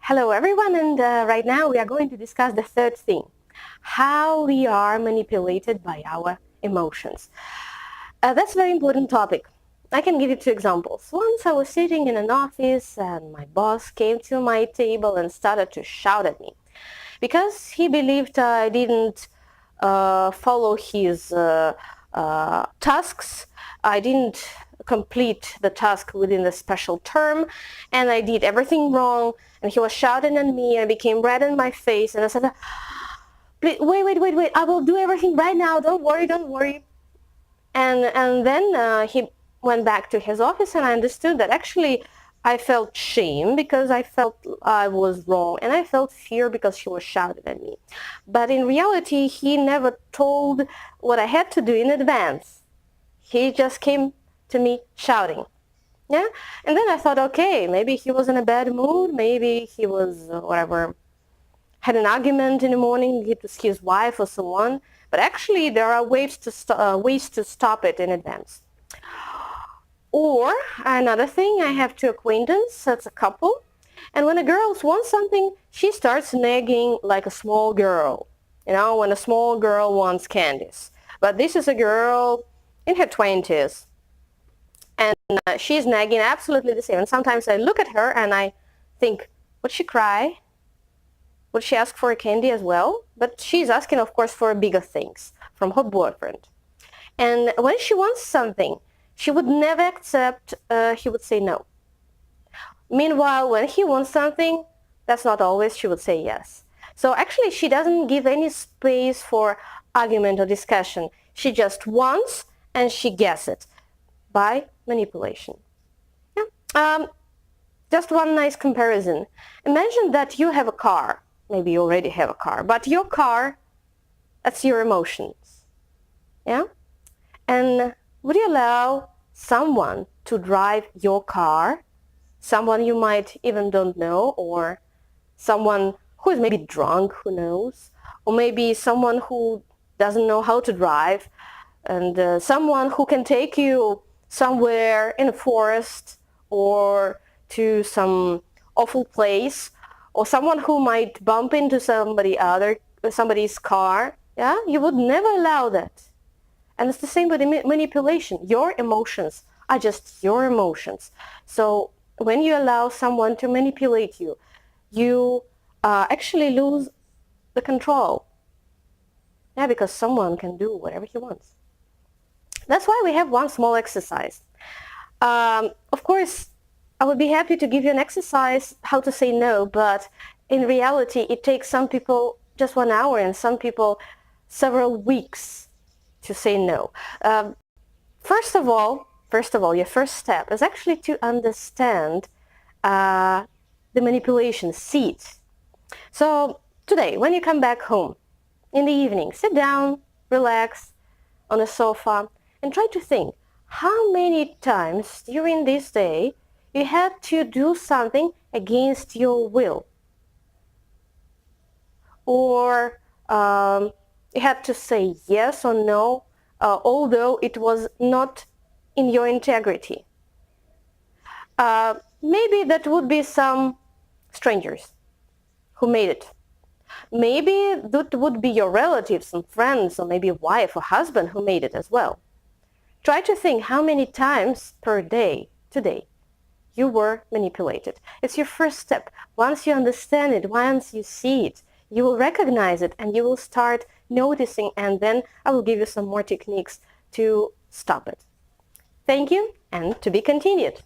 Hello everyone, and right now we are going to discuss the third thing, how we are manipulated by our emotions. That's a very important topic. I can give you two examples. Once I was sitting in an office and my boss came to my table and started to shout at me because he believed I didn't follow his tasks. I didn't complete the task within the special term, and I did everything wrong, and he was shouting at me, and I became red in my face, and I said, wait, I will do everything right now, don't worry. And then he went back to his office, and I understood that actually I felt shame because I felt I was wrong, and I felt fear because he was shouting at me. But in reality, he never told what I had to do in advance. He just came to me shouting. Yeah? And then I thought, okay, maybe he was in a bad mood, maybe he was had an argument in the morning with his wife or someone. But actually, there are ways to stop it in advance. Or another thing, I have two acquaintances, that's a couple, and when a girl wants something, she starts nagging like a small girl. You know, when a small girl wants candies. But this is a girl in her 20s, and she's nagging absolutely the same. And sometimes I look at her and I think, would she cry? Would she ask for a candy as well? But she's asking, of course, for bigger things from her boyfriend. And when she wants something, she would never accept, he would say no. Meanwhile, when he wants something, that's not always, she would say yes. So actually, she doesn't give any space for argument or discussion. She just wants, and she gets it by manipulation. Yeah. Just one nice comparison. Imagine that you have a car. Maybe you already have a car, but your car, that's your emotions. Yeah? And would you allow someone to drive your car, someone you might even don't know, or someone who is maybe drunk, who knows, or maybe someone who doesn't know how to drive, and someone who can take you somewhere in a forest or to some awful place, or someone who might bump into somebody's car? Yeah, you would never allow that. And it's the same with manipulation. Your emotions are just your emotions. So when you allow someone to manipulate you, you actually lose the control. Yeah, because someone can do whatever he wants. That's why we have one small exercise. Of course, I would be happy to give you an exercise how to say no, but in reality, it takes some people just 1 hour and some people several weeks to say no. First of all, your first step is actually to understand the manipulation, see it. So today, when you come back home in the evening, sit down, relax on a sofa, and try to think how many times during this day you had to do something against your will, or you had to say yes or no, although it was not in your integrity. Maybe that would be some strangers who made it. Maybe that would be your relatives, some friends, or maybe a wife or husband who made it as well. Try to think how many times per day, today, you were manipulated. It's your first step. Once you understand it, once you see it, you will recognize it and you will start noticing, and then I will give you some more techniques to stop it. Thank you, and to be continued.